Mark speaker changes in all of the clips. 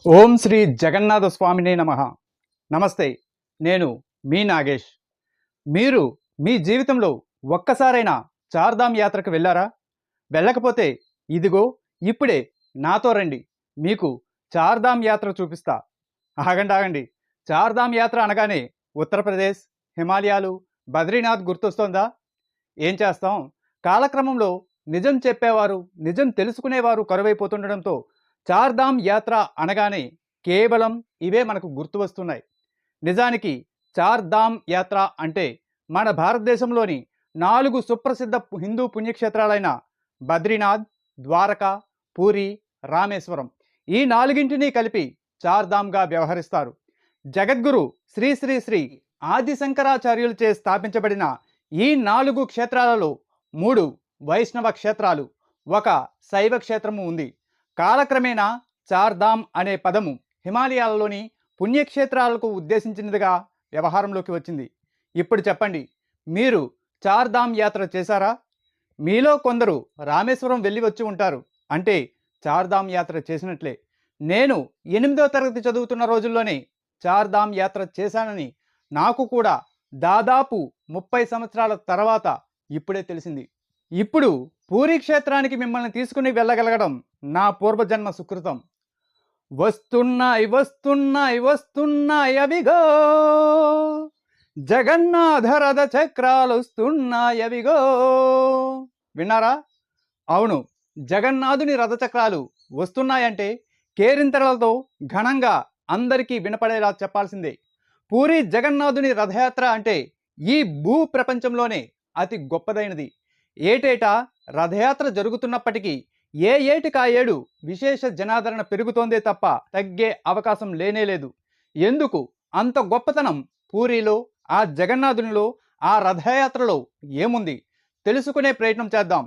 Speaker 1: ఓం శ్రీ జగన్నాథ స్వామినే నమః. నమస్తే. నేను మీ నాగేష్. మీరు మీ జీవితంలో ఒక్కసారైనా చార్ధామ్ యాత్రకు వెళ్ళారా? వెళ్ళకపోతే ఇదిగో ఇప్పుడే నాతో రండి. మీకు చార్ధామ్ యాత్ర చూపిస్తా. ఆగండి ఆగండి. చార్ధామ్ యాత్ర అనగానే ఉత్తరప్రదేశ్, హిమాలయాలు, బద్రీనాథ్ గుర్తొస్తోందా? ఏం చేస్తాం, కాలక్రమంలో నిజం చెప్పేవారు, నిజం తెలుసుకునేవారు కరువైపోతుండడంతో చార్ధామ్ యాత్ర అనగానే కేవలం ఇవే మనకు గుర్తు వస్తున్నాయి. నిజానికి చార్ధామ్ యాత్ర అంటే మన భారతదేశంలోని 4 సుప్రసిద్ధ హిందూ పుణ్యక్షేత్రాలైన బద్రీనాథ్, ద్వారకా, పూరి, రామేశ్వరం, ఈ నాలుగింటిని కలిపి చార్ధామ్గా వ్యవహరిస్తారు. జగద్గురు శ్రీ శ్రీ శ్రీ ఆది శంకరాచార్యులచే స్థాపించబడిన ఈ 4 క్షేత్రాలలో 3 వైష్ణవ క్షేత్రాలు, ఒక శైవ క్షేత్రము ఉంది. కాలక్రమేణా చార్ధామ్ అనే పదము హిమాలయాలలోని పుణ్యక్షేత్రాలకు ఉద్దేశించినదిగా వ్యవహారంలోకి వచ్చింది. ఇప్పుడు చెప్పండి, మీరు చార్ధామ్ యాత్ర చేశారా? మీలో కొందరు రామేశ్వరం వెళ్ళి వచ్చి ఉంటారు, అంటే చార్ధామ్ యాత్ర చేసినట్లే. నేను 8వ తరగతి చదువుతున్న రోజుల్లోనే చార్ధామ్ యాత్ర చేశానని నాకు కూడా దాదాపు 30 సంవత్సరాల తర్వాత ఇప్పుడే తెలిసింది. ఇప్పుడు పూరీ క్షేత్రానికి మిమ్మల్ని తీసుకుని వెళ్ళగలగడం నా పూర్వజన్మ సుకృతం. వస్తున్నాయి వస్తున్నాయి వస్తున్నాయి అవిగో, జగన్నాథ రథ చక్రాలు వస్తున్నాయి అవిగో. విన్నారా? అవును, జగన్నాథుని రథచక్రాలు వస్తున్నాయంటే కేరింతలతో ఘనంగా అందరికీ వినపడేలా చెప్పాల్సిందే. పూరి జగన్నాథుని రథయాత్ర అంటే ఈ భూ ప్రపంచంలోనే అతి గొప్పదైనది. ఏటేటా రథయాత్ర జరుగుతున్నప్పటికీ ఏ ఏటికా ఏడు విశేష జనాదరణ పెరుగుతోందే తప్ప తగ్గే అవకాశం లేనేలేదు. ఎందుకు అంత గొప్పతనం పూరిలో, ఆ జగన్నాథునిలో, ఆ రథయాత్రలో ఏముంది తెలుసుకునే ప్రయత్నం చేద్దాం.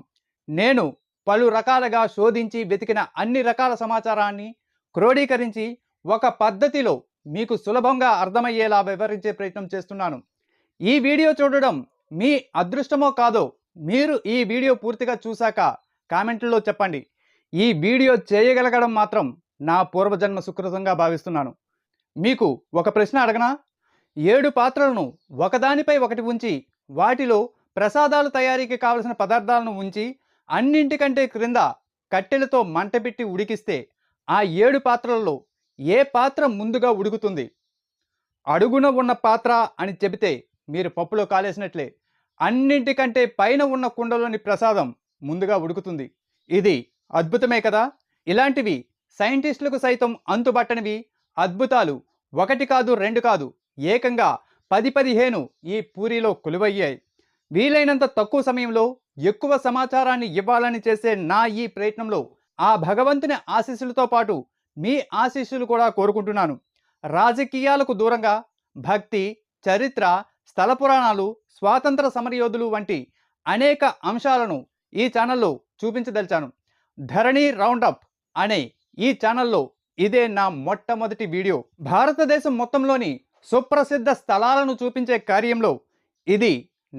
Speaker 1: నేను పలు రకాలుగా శోధించి వెతికిన అన్ని రకాల సమాచారాన్ని క్రోడీకరించి ఒక పద్ధతిలో మీకు సులభంగా అర్థమయ్యేలా వివరించే ప్రయత్నం చేస్తున్నాను. ఈ వీడియో చూడడం మీ అదృష్టమో కాదో మీరు ఈ వీడియో పూర్తిగా చూశాక కామెంట్లో చెప్పండి. ఈ వీడియో చేయగలగడం మాత్రం నా పూర్వజన్మ సుకృతంగా భావిస్తున్నాను. మీకు ఒక ప్రశ్న అడగనా? 7 పాత్రలను ఒకదానిపై ఒకటి ఉంచి వాటిలో ప్రసాదాలు తయారీకి కావలసిన పదార్థాలను ఉంచి అన్నింటికంటే క్రింద కట్టెలతో మంట పెట్టి ఉడికిస్తే ఆ 7 పాత్రలలో ఏ పాత్ర ముందుగా ఉడుకుతుంది? అడుగున ఉన్న పాత్ర అని చెబితే మీరు పప్పులో కాలేసినట్లే. అన్నింటికంటే పైన ఉన్న కుండలోని ప్రసాదం ముందుగా ఉడుకుతుంది. ఇది అద్భుతమే కదా? ఇలాంటివి సైంటిస్టులకు సైతం అంతుబట్టనివి అద్భుతాలు ఒకటి కాదు, 2 కాదు, ఏకంగా 10-15 ఈ పూరిలో కొలువయ్యాయి. వీలైనంత తక్కువ సమయంలో ఎక్కువ సమాచారాన్ని ఇవ్వాలని చేసే నా ఈ ప్రయత్నంలో ఆ భగవంతుని ఆశీస్సులతో పాటు మీ ఆశీస్సులు కూడా కోరుకుంటున్నాను. రాజకీయాలకు దూరంగా భక్తి, చరిత్ర, స్థల పురాణాలు, స్వాతంత్ర సమరయోధులు వంటి అనేక అంశాలను ఈ ఛానల్లో చూపించదలిచాను. ధరణి రౌండప్ అనే ఈ ఛానల్లో ఇదే నా మొట్టమొదటి వీడియో. భారతదేశం మొత్తంలోని సుప్రసిద్ధ స్థలాలను చూపించే కార్యంలో ఇది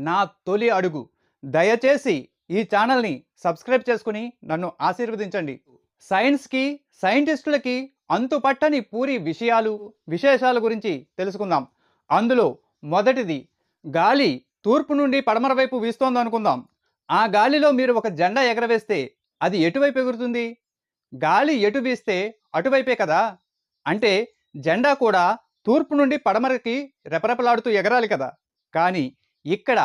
Speaker 1: నా తొలి అడుగు. దయచేసి ఈ ఛానల్ని సబ్స్క్రైబ్ చేసుకుని నన్ను ఆశీర్వదించండి. సైన్స్కి, సైంటిస్టులకి అంతుపట్టని పూరి విశేషాల గురించి తెలుసుకుందాం. అందులో మొదటిది, గాలి తూర్పు నుండి పడమర వైపు వీస్తోంది అనుకుందాం. ఆ గాలిలో మీరు ఒక జెండా ఎగరవేస్తే అది ఎటువైపు ఎగురుతుంది? గాలి ఎటు వీస్తే అటువైపే కదా. అంటే జెండా కూడా తూర్పు నుండి పడమరకి రెపరెపలాడుతూ ఎగరాలి కదా. కానీ ఇక్కడ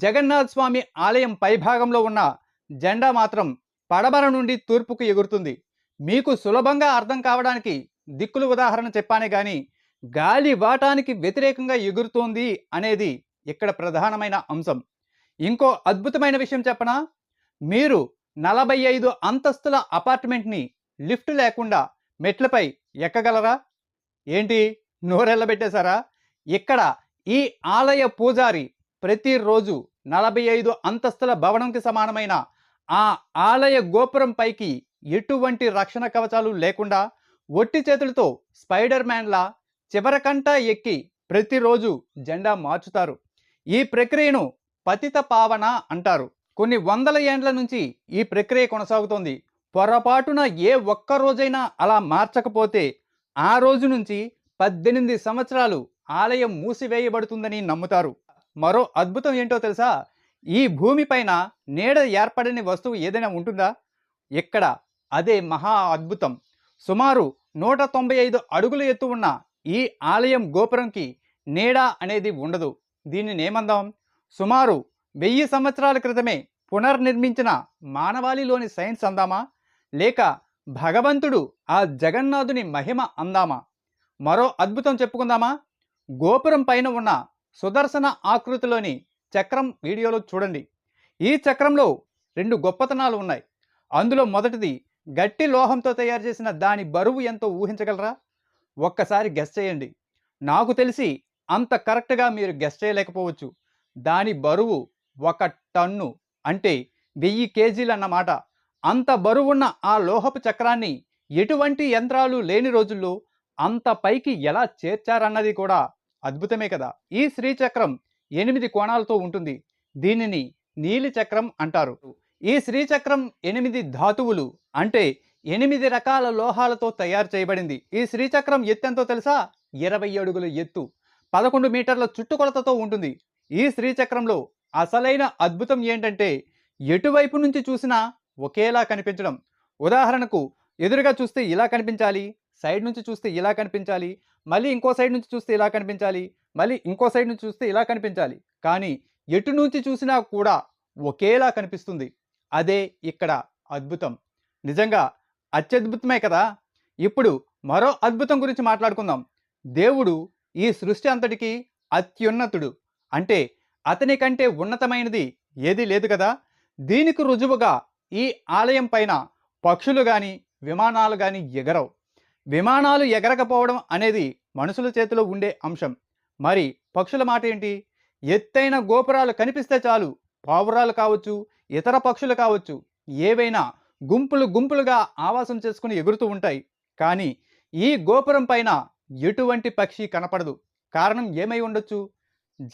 Speaker 1: జగన్నాథ స్వామి ఆలయం పైభాగంలో ఉన్న జెండా మాత్రం పడమర నుండి తూర్పుకు ఎగురుతుంది. మీకు సులభంగా అర్థం కావడానికి దిక్కులు ఉదాహరణ చెప్పానే కానీ గాలి వాటానికి వ్యతిరేకంగా ఎగురుతోంది అనేది ఇక్కడ ప్రధానమైన అంశం. ఇంకో అద్భుతమైన విషయం చెప్పనా? మీరు 45 అంతస్తుల అపార్ట్మెంట్ని లిఫ్ట్ లేకుండా మెట్లపై ఎక్కగలరా? ఏంటి, నోరెళ్ళబెట్టేశారా? ఇక్కడ ఈ ఆలయ పూజారి ప్రతిరోజు 45 అంతస్తుల భవనంకి సమానమైన ఆ ఆలయ గోపురం పైకి ఎటువంటి రక్షణ కవచాలు లేకుండా ఒట్టి చేతులతో స్పైడర్ మ్యాన్లా చివరకంట ఎక్కి ప్రతిరోజు జెండా మార్చుతారు. ఈ ప్రక్రియను పతిత పావన అంటారు. కొన్ని వందల ఏండ్ల నుంచి ఈ ప్రక్రియ కొనసాగుతోంది. పొరపాటున ఏ ఒక్క రోజైనా అలా మార్చకపోతే ఆ రోజు నుంచి 18 సంవత్సరాలు ఆలయం మూసివేయబడుతుందని నమ్ముతారు. మరో అద్భుతం ఏంటో తెలుసా? ఈ భూమిపైన నీడ ఏర్పడని వస్తువు ఏదైనా ఉంటుందా? ఇక్కడ అదే మహా అద్భుతం. సుమారు 195 అడుగుల ఎత్తు ఉన్న ఈ ఆలయం గోపురంకి నీడ అనేది ఉండదు. దీనిని ఏమందాం? సుమారు 1000 సంవత్సరాల క్రితమే పునర్నిర్మించిన మానవాళిలోని సైన్స్ అందామా? లేక భగవంతుడు ఆ జగన్నాథుని మహిమ అందామా? మరో అద్భుతం చెప్పుకుందామా? గోపురం పైన ఉన్న సుదర్శన ఆకృతిలోని చక్రం వీడియోలో చూడండి. ఈ చక్రంలో 2 గొప్పతనాలు ఉన్నాయి. అందులో మొదటిది గట్టి లోహంతో తయారు చేసిన దాని బరువు ఎంతో ఊహించగలరా? ఒక్కసారి గెస్ చేయండి. నాకు తెలిసి అంత కరెక్ట్గా మీరు గెస్ చేయలేకపోవచ్చు. దాని బరువు 1 టన్ను, అంటే 1000 కేజీలు అన్నమాట. అంత బరువున్న ఆ లోహపు చక్రాన్ని ఎటువంటి యంత్రాలు లేని రోజుల్లో అంత పైకి ఎలా చేర్చారన్నది కూడా అద్భుతమే కదా. ఈ శ్రీచక్రం 8 కోణాలతో ఉంటుంది. దీనిని నీలి చక్రం అంటారు. ఈ శ్రీచక్రం 8 ధాతువులు, అంటే 8 రకాల లోహాలతో తయారు చేయబడింది. ఈ శ్రీచక్రం ఎత్తెంతో తెలుసా? 20 అడుగుల ఎత్తు, 11 మీటర్ల చుట్టుకొలతతో ఉంటుంది. ఈ శ్రీచక్రంలో అసలైన అద్భుతం ఏంటంటే ఎటువైపు నుంచి చూసినా ఒకేలా కనిపించడం. ఉదాహరణకు ఎదురుగా చూస్తే ఇలా కనిపించాలి, సైడ్ నుంచి చూస్తే ఇలా కనిపించాలి, మళ్ళీ ఇంకో సైడ్ నుంచి చూస్తే ఇలా కనిపించాలి, మళ్ళీ ఇంకో సైడ్ నుంచి చూస్తే ఇలా కనిపించాలి. కానీ ఎటు నుంచి చూసినా కూడా ఒకేలా కనిపిస్తుంది. అదే ఇక్కడ అద్భుతం. నిజంగా అత్యద్భుతమే కదా. ఇప్పుడు మరో అద్భుతం గురించి మాట్లాడుకుందాం. దేవుడు ఈ సృష్టి అంతటికి అత్యున్నతుడు, అంటే అతని కంటే ఉన్నతమైనది ఏదీ లేదు కదా. దీనికి రుజువుగా ఈ ఆలయం పైన పక్షులు కానీ విమానాలు కానీ ఎగరవు. విమానాలు ఎగరకపోవడం అనేది మనుషుల చేతిలో ఉండే అంశం. మరి పక్షుల మాట ఏంటి? ఎత్తైన గోపురాలు కనిపిస్తే చాలు, పావురాలు కావచ్చు, ఇతర పక్షులు కావచ్చు, ఏవైనా గుంపులు గుంపులుగా ఆవాసం చేసుకుని ఎగురుతూ ఉంటాయి. కానీ ఈ గోపురం పైన ఎటువంటి పక్షి కనపడదు. కారణం ఏమై ఉండొచ్చు?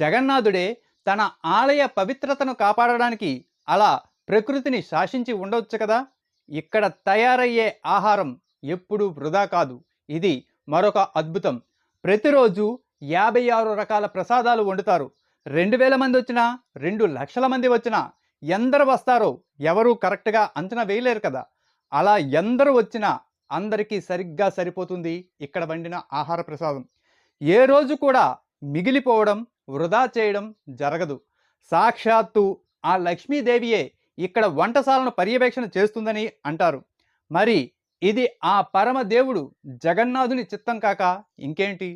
Speaker 1: జగన్నాథుడే తన ఆలయ పవిత్రతను కాపాడడానికి అలా ప్రకృతిని శాసించి ఉండవచ్చు కదా. ఇక్కడ తయారయ్యే ఆహారం ఎప్పుడూ వృధా కాదు. ఇది మరొక అద్భుతం. ప్రతిరోజు 56 రకాల ప్రసాదాలు వండుతారు. 2000 మంది వచ్చినా, 2 లక్షల మంది వచ్చినా, ఎందరు వస్తారో ఎవరూ కరెక్ట్గా అంచనా వేయలేరు కదా. అలా ఎందరు వచ్చినా అందరికీ సరిగ్గా సరిపోతుంది ఇక్కడ వండిన ఆహార ప్రసాదం. ఏ రోజు కూడా మిగిలిపోవడం, వృధా చేయడం జరగదు. సాక్షాత్తు ఆ లక్ష్మీదేవియే ఇక్కడ వంటశాలను పర్యవేక్షణ చేస్తుందని అంటారు. మరి ఇది ఆ పరమదేవుడు జగన్నాథుని చిత్తం కాక ఇంకేంటి?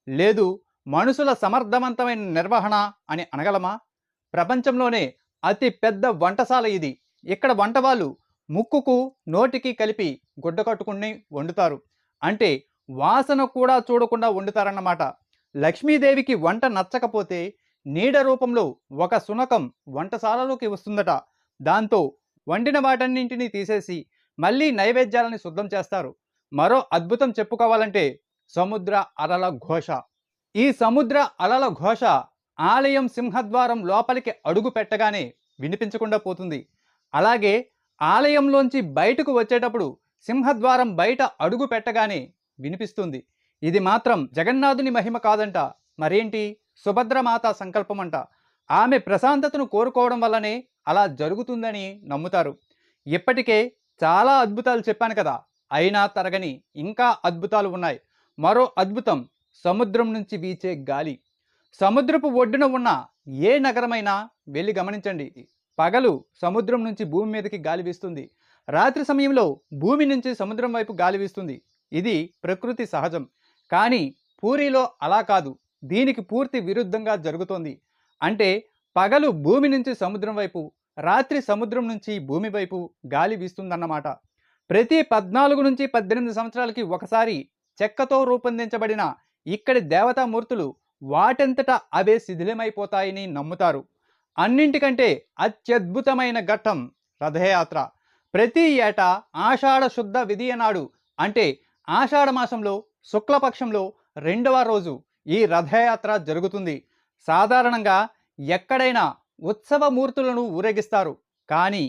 Speaker 1: లేదు, మనుషుల సమర్థవంతమైన నిర్వహణ అని అనగలమా? ప్రపంచంలోనే అతి పెద్ద వంటశాల ఇది. ఇక్కడ వంటవాళ్ళు ముక్కుకు నోటికి కలిపి గుడ్డ కట్టుకుని వండుతారు. అంటే వాసన కూడా చూడకుండా వండుతారన్నమాట. లక్ష్మీదేవికి వంట నచ్చకపోతే నీడ రూపంలో ఒక శునకం వంటశాలలోకి వస్తుందట. దాంతో వండిన వాటన్నింటినీ తీసేసి మళ్ళీ నైవేద్యాలని శుద్ధం చేస్తారు. మరో అద్భుతం చెప్పుకోవాలంటే సముద్ర అలల ఘోష. ఈ సముద్ర అలల ఘోష ఆలయం సింహద్వారం లోపలికి అడుగు పెట్టగానే వినిపించకుండా పోతుంది. అలాగే ఆలయంలోంచి బయటకు వచ్చేటప్పుడు సింహద్వారం బయట అడుగు పెట్టగానే వినిపిస్తుంది. ఇది మాత్రం జగన్నాథుని మహిమ కాదంట, మరేంటి? సుభద్రమాత సంకల్పం అంట. ఆమె ప్రశాంతతను కోరుకోవడం వల్లనే అలా జరుగుతుందని నమ్ముతారు. ఇప్పటికే చాలా అద్భుతాలు చెప్పాను కదా, అయినా తరగని ఇంకా అద్భుతాలు ఉన్నాయి. మరో అద్భుతం సముద్రం నుంచి వీచే గాలి. సముద్రపు ఒడ్డున ఉన్న ఏ నగరమైనా వెళ్ళి గమనించండి. పగలు సముద్రం నుంచి భూమి మీదకి గాలి వీస్తుంది, రాత్రి సమయంలో భూమి నుంచి సముద్రం వైపు గాలి వీస్తుంది. ఇది ప్రకృతి సహజం. కానీ పూరిలో అలా కాదు, దీనికి పూర్తి విరుద్ధంగా జరుగుతోంది. అంటే పగలు భూమి నుంచి సముద్రం వైపు, రాత్రి సముద్రం నుంచి భూమి వైపు గాలి వీస్తుందన్నమాట. ప్రతి 14 నుంచి 18 సంవత్సరాలకి ఒకసారి చెక్కతో రూపొందించబడిన ఇక్కడి దేవతామూర్తులు వాటంతటా అవే శిథిలమైపోతాయని నమ్ముతారు. అన్నింటికంటే అత్యద్భుతమైన ఘట్టం రథయాత్ర. ప్రతి ఏటా ఆషాఢ శుద్ధ విధియ నాడు, అంటే ఆషాఢ మాసంలో శుక్లపక్షంలో 2వ రోజు ఈ రథయాత్ర జరుగుతుంది. సాధారణంగా ఎక్కడైనా ఉత్సవమూర్తులను ఊరేగిస్తారు, కానీ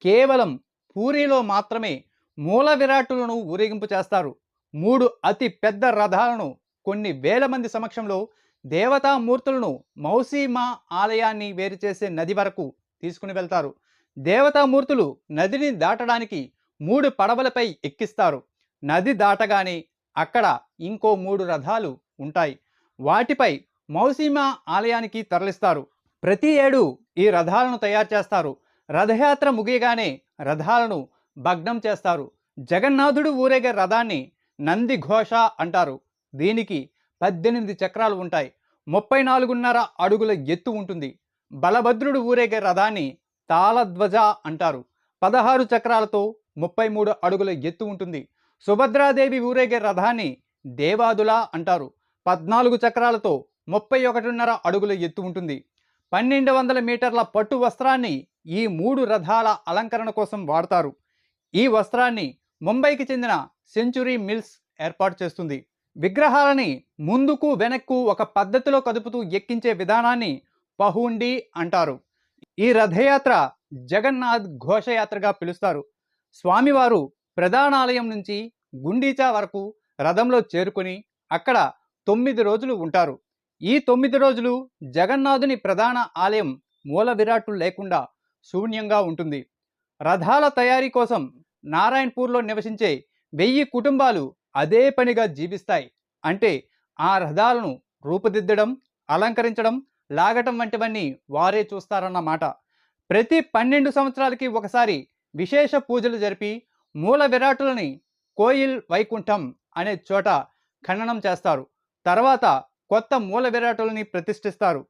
Speaker 1: కేవలం పూరిలో మాత్రమే మూల విరాట్టులను ఊరేగింపు చేస్తారు. 3 అతి పెద్ద రథాలను కొన్ని వేల మంది సమక్షంలో దేవతామూర్తులను మౌసీమా ఆలయాన్ని వేరు చేసే నది వరకు తీసుకుని వెళ్తారు. దేవతామూర్తులు నదిని దాటడానికి 3 పడవలపై ఎక్కిస్తారు. నది దాటగానే అక్కడ ఇంకో 3 రథాలు ఉంటాయి. వాటిపై మౌసీమా ఆలయానికి తరలిస్తారు. ప్రతి ఏడు ఈ రథాలను తయారు చేస్తారు. రథయాత్ర ముగియగానే రథాలను భగ్నం చేస్తారు. జగన్నాథుడు ఊరేగే రథాన్ని నంది ఘోష అంటారు. దీనికి 18 చక్రాలు ఉంటాయి. 34.5 అడుగుల ఎత్తు ఉంటుంది. బలభద్రుడు ఊరేగే రథాన్ని తాళధ్వజ అంటారు. 16 చక్రాలతో 33 అడుగుల ఎత్తు ఉంటుంది. సుభద్రాదేవి ఊరేగే రథాన్ని దేవాదుల అంటారు. 14 చక్రాలతో 31.5 అడుగుల ఎత్తు ఉంటుంది. 1200 మీటర్ల పట్టు వస్త్రాన్ని ఈ 3 రథాల అలంకరణ కోసం వాడతారు. ఈ వస్త్రాన్ని ముంబైకి చెందిన సెంచురీ మిల్స్ ఏర్పాటు చేస్తుంది. విగ్రహాలని ముందుకు వెనక్కు ఒక పద్ధతిలో కదుపుతూ ఎక్కించే విధానాన్ని పహుండి అంటారు. ఈ రథయాత్ర జగన్నాథ్ ఘోషయాత్రగా పిలుస్తారు. స్వామివారు ప్రధానాలయం నుంచి గుండీచా వరకు రథంలో చేరుకుని అక్కడ 9 రోజులు ఉంటారు. ఈ 9 రోజులు జగన్నాథుని ప్రధాన ఆలయం మూల విరాట్టు లేకుండా శూన్యంగా ఉంటుంది. రథాల తయారీ కోసం నారాయణపూర్లో నివసించే 1000 కుటుంబాలు అదే పనిగా జీవిస్తాయి. అంటే ఆ రథాలను రూపుదిద్దడం, అలంకరించడం, లాగటం వంటివన్నీ వారే చూస్తారన్నమాట. ప్రతి 12 సంవత్సరాలకి ఒకసారి విశేష పూజలు జరిపి మూల విరాటులని కోయిల్ వైకుంఠం అనే చోట ఖననం చేస్తారు. తర్వాత కొత్త మూల విరాటులని ప్రతిష్ఠిస్తారు.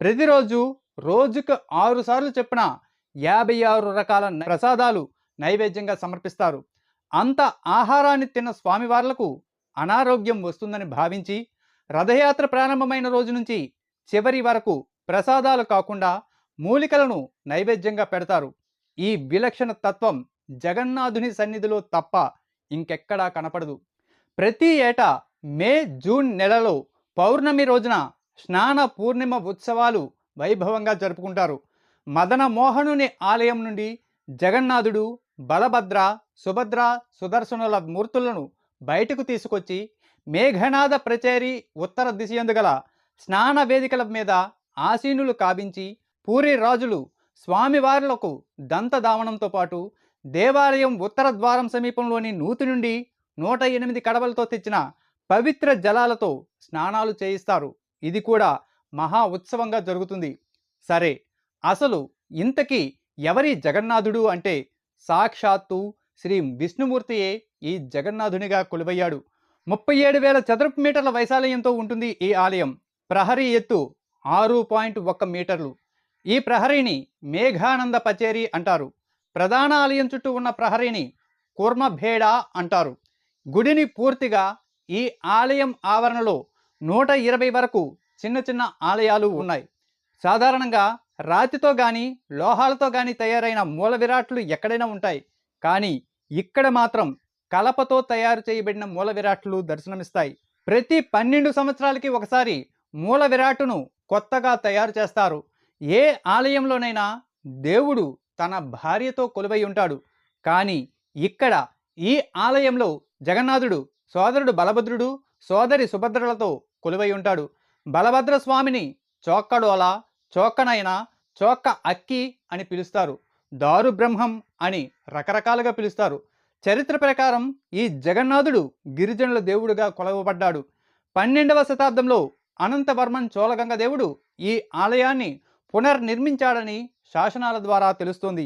Speaker 1: ప్రతిరోజు రోజుకు 6 సార్లు చొప్పున 56 రకాల ప్రసాదాలు నైవేద్యంగా సమర్పిస్తారు. అంత ఆహారాన్ని తిన్న స్వామివార్లకు అనారోగ్యం వస్తుందని భావించి రథయాత్ర ప్రారంభమైన రోజు నుంచి చివరి వరకు ప్రసాదాలు కాకుండా మూలికలను నైవేద్యంగా పెడతారు. ఈ విలక్షణ తత్వం జగన్నాథుని సన్నిధిలో తప్ప ఇంకెక్కడా కనపడదు. ప్రతి ఏటా మే జూన్ నెలలో పౌర్ణమి రోజున స్నాన పూర్ణిమ ఉత్సవాలు వైభవంగా జరుపుకుంటారు. మదన మోహనుని ఆలయం నుండి జగన్నాథుడు, బలభద్ర, సుభద్ర, సుదర్శనుల మూర్తులను బయటకు తీసుకొచ్చి మేఘనాద ప్రచేరి ఉత్తర దిశయందు గల స్నాన వేదికల మీద ఆసీనులు కావించి పూరి రాజులు స్వామివారులకు దంతధావనంతో పాటు దేవాలయం ఉత్తర ద్వారం సమీపంలోని నూతి నుండి 108 కడవలతో తెచ్చిన పవిత్ర జలాలతో స్నానాలు చేయిస్తారు. ఇది కూడా మహా ఉత్సవంగా జరుగుతుంది. సరే, అసలు ఇంతకీ ఎవరి జగన్నాథుడు అంటే సాక్షాత్తు శ్రీ విష్ణుమూర్తియే ఈ జగన్నాథునిగా కొలువయ్యాడు. 37,000 చదరపు మీటర్ల వైశాల్యంతో ఉంటుంది ఈ ఆలయం. ప్రహరీ ఎత్తు 6.1 మీటర్లు. ఈ ప్రహరీని మేఘానంద పచేరి అంటారు. ప్రధాన ఆలయం చుట్టూ ఉన్న ప్రహరీని కుర్మభేడ అంటారు. గుడిని పూర్తిగా ఈ ఆలయం ఆవరణలో 120 వరకు చిన్న చిన్న ఆలయాలు ఉన్నాయి. సాధారణంగా రాతితో కానీ లోహాలతో కానీ తయారైన మూల విరాట్లు ఎక్కడైనా ఉంటాయి. కానీ ఇక్కడ మాత్రం కలపతో తయారు చేయబడిన మూల విరాట్లు దర్శనమిస్తాయి. ప్రతి 12 సంవత్సరాలకి ఒకసారి మూల విరాట్టును కొత్తగా తయారు చేస్తారు. ఏ ఆలయంలోనైనా దేవుడు తన భార్యతో కొలువై ఉంటాడు. కానీ ఇక్కడ ఈ ఆలయంలో జగన్నాథుడు సోదరుడు బలభద్రుడు, సోదరి సుభద్రలతో కొలువై ఉంటాడు. బలభద్ర స్వామిని చోక్కడోల, చోక్కనైన, చోక్క అక్కి అని పిలుస్తారు. దారు బ్రహ్మం అని రకరకాలుగా పిలుస్తారు. చరిత్ర ప్రకారం ఈ జగన్నాథుడు గిరిజనుల దేవుడుగా కొలవబడ్డాడు. 12వ శతాబ్దంలో అనంతవర్మన్ చోళగంగ దేవుడు ఈ ఆలయాన్ని పునర్నిర్మించాడని శాసనాల ద్వారా తెలుస్తోంది.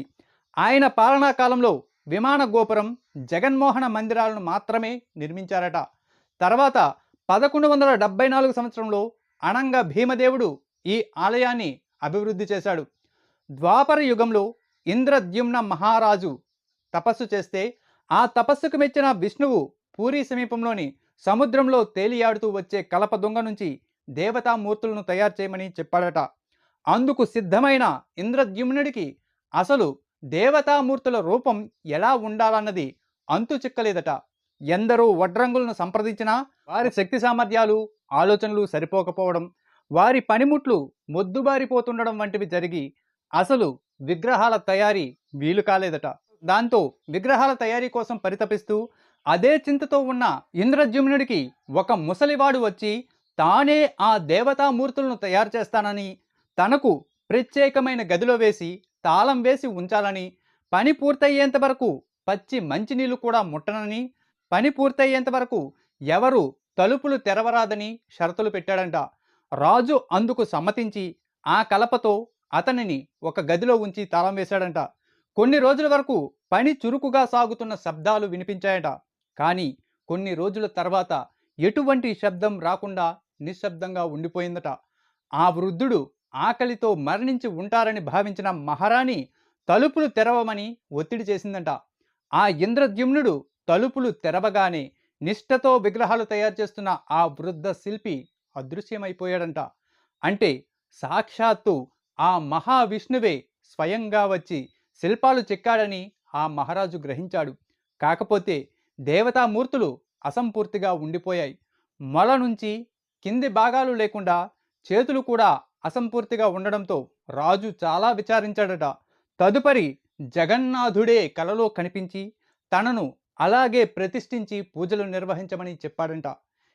Speaker 1: ఆయన పాలనా కాలంలో విమాన గోపురం, జగన్మోహన మందిరాలను మాత్రమే నిర్మించారట. తర్వాత 1174 సంవత్సరంలో అనంగ భీమదేవుడు ఈ ఆలయాన్ని అభివృద్ధి చేశాడు. ద్వాపర యుగంలో ఇంద్రద్యుమ్న మహారాజు తపస్సు చేస్తే ఆ తపస్సుకు మెచ్చిన విష్ణువు పూరి సమీపంలోని సముద్రంలో తేలియాడుతూ వచ్చే కలప దొంగ నుంచి దేవతామూర్తులను తయారు చేయమని చెప్పాడట. అందుకు సిద్ధమైన ఇంద్రద్యుమ్నుడికి అసలు దేవతామూర్తుల రూపం ఎలా ఉండాలన్నది అంతు చిక్కలేదట. ఎందరో వడ్రంగులను సంప్రదించినా వారి శక్తి సామర్థ్యాలు, ఆలోచనలు సరిపోకపోవడం, వారి పనిముట్లు మొద్దుబారిపోతుండడం వంటివి జరిగి అసలు విగ్రహాల తయారీ వీలు కాలేదట. దాంతో విగ్రహాల తయారీ కోసం పరితపిస్తూ అదే చింతతో ఉన్న ఇంద్రద్యుమ్నుడికి ఒక ముసలివాడు వచ్చి తానే ఆ దేవతామూర్తులను తయారు చేస్తానని, తనకు ప్రత్యేకమైన గదిలో వేసి తాళం వేసి ఉంచాలని, పని పూర్తయ్యేంత వరకు పచ్చి మంచినీళ్ళు కూడా ముట్టనని, పని పూర్తయ్యేంత వరకు ఎవరు తలుపులు తెరవరాదని షరతులు పెట్టాడంట. రాజు అందుకు సమ్మతించి ఆ కలపతో అతనిని ఒక గదిలో ఉంచి తాళం వేశాడంట. కొన్ని రోజుల వరకు పని చురుకుగా సాగుతున్న శబ్దాలు వినిపించాయట. కానీ కొన్ని రోజుల తర్వాత ఎటువంటి శబ్దం రాకుండా నిశ్శబ్దంగా ఉండిపోయిందట. ఆ వృద్ధుడు ఆకలితో మరణించి ఉంటారని భావించిన మహారాణి తలుపులు తెరవమని ఒత్తిడి చేసిందంట. ఆ ఇంద్రద్యుమ్నుడు తలుపులు తెరవగానే నిష్ఠతో విగ్రహాలు తయారు చేస్తున్న ఆ వృద్ధ శిల్పి అదృశ్యమైపోయాడంట. అంటే సాక్షాత్తు ఆ మహావిష్ణువే స్వయంగా వచ్చి శిల్పాలు చెక్కాడని ఆ మహారాజు గ్రహించాడు. కాకపోతే దేవతామూర్తులు అసంపూర్తిగా ఉండిపోయాయి. మొల నుంచి కింది భాగాలు లేకుండా చేతులు కూడా అసంపూర్తిగా ఉండడంతో రాజు చాలా విచారించాడట. తదుపరి జగన్నాథుడే కలలో కనిపించి తనను అలాగే ప్రతిష్ఠించి పూజలు నిర్వహించమని చెప్పాడంట.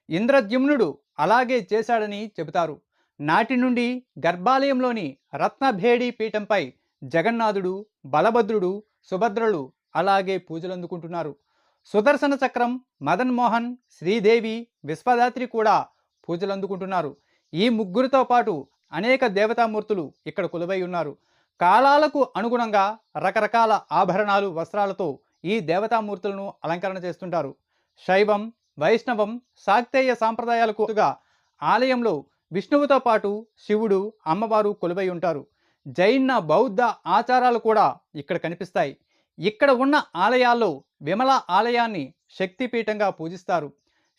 Speaker 1: ఇంద్రద్యుమ్నుడు అలాగే చేశాడని చెబుతారు. నాటి నుండి గర్భాలయంలోని రత్నభేడి పీఠంపై జగన్నాథుడు, బలభద్రుడు, సుభద్రలు అలాగే పూజలందుకుంటున్నారు. సుదర్శన చక్రం, మదన్ మోహన్, శ్రీదేవి, విశ్వదాత్రి కూడా పూజలందుకుంటున్నారు. ఈ ముగ్గురితో పాటు అనేక దేవతామూర్తులు ఇక్కడ కొలువై ఉన్నారు. కాలాలకు అనుగుణంగా రకరకాల ఆభరణాలు, వస్త్రాలతో ఈ దేవతామూర్తులను అలంకరణ చేస్తుంటారు. శైవం, వైష్ణవం, శాక్తేయ సాంప్రదాయాలకు ఆలయంలో విష్ణువుతో పాటు శివుడు, అమ్మవారు కొలువై ఉంటారు. జైన, బౌద్ధ ఆచారాలు కూడా ఇక్కడ కనిపిస్తాయి. ఇక్కడ ఉన్న ఆలయాల్లో విమల ఆలయాన్ని శక్తిపీఠంగా పూజిస్తారు.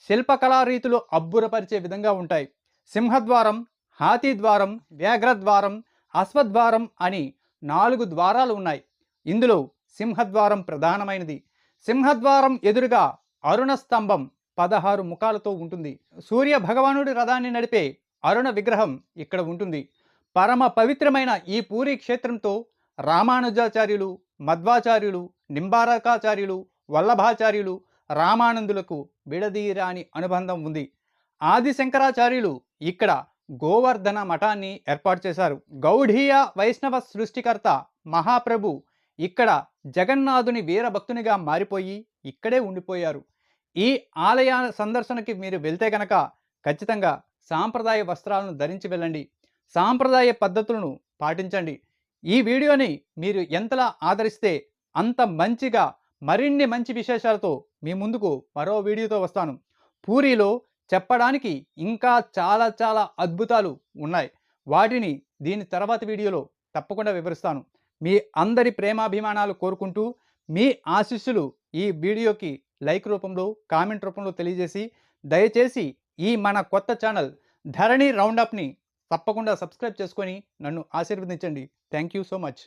Speaker 1: శిల్పకళా రీతులు అబ్బురపరిచే విధంగా ఉంటాయి. సింహద్వారం, హాతీద్వారం, వ్యాఘ్రద్వారం, అశ్వద్వారం అని 4 ద్వారాలు ఉన్నాయి. ఇందులో సింహద్వారం ప్రధానమైనది. సింహద్వారం ఎదురుగా అరుణ స్తంభం 16 ముఖాలతో ఉంటుంది. సూర్య భగవానుడి రథాన్ని నడిపే అరుణ విగ్రహం ఇక్కడ ఉంటుంది. పరమ పవిత్రమైన ఈ పూరీ క్షేత్రంతో రామానుజాచార్యులు, మధ్వాచార్యులు, నింబారకాచార్యులు, వల్లభాచార్యులు, రామానందులకు విడదీరాని అనుబంధం ఉంది. ఆది శంకరాచార్యులు ఇక్కడ గోవర్ధన మఠాన్ని ఏర్పాటు చేశారు. గౌఢీయ వైష్ణవ సృష్టికర్త మహాప్రభు ఇక్కడ జగన్నాథుని వీరభక్తునిగా మారిపోయి ఇక్కడే ఉండిపోయారు. ఈ ఆలయ సందర్శనకి మీరు వెళ్తే గనక ఖచ్చితంగా సాంప్రదాయ వస్త్రాలను ధరించి వెళ్ళండి. సాంప్రదాయ పద్ధతులను పాటించండి. ఈ వీడియోని మీరు ఎంతలా ఆదరిస్తే అంత మంచిగా మరిన్ని మంచి విశేషాలతో మీ ముందుకు మరో వీడియోతో వస్తాను. పూరీలో చెప్పడానికి ఇంకా చాలా చాలా అద్భుతాలు ఉన్నాయి. వాటిని దీని తర్వాత వీడియోలో తప్పకుండా వివరిస్తాను. మీ అందరి ప్రేమాభిమానాలు కోరుకుంటూ మీ ఆశీస్సులు ఈ వీడియోకి లైక్ రూపంలో, కామెంట్ రూపంలో తెలియజేసి దయచేసి ఈ మన కొత్త ఛానల్ ధరణి రౌండప్ని తప్పకుండా సబ్స్క్రైబ్ చేసుకొని నన్ను ఆశీర్వదించండి. Thank you so much.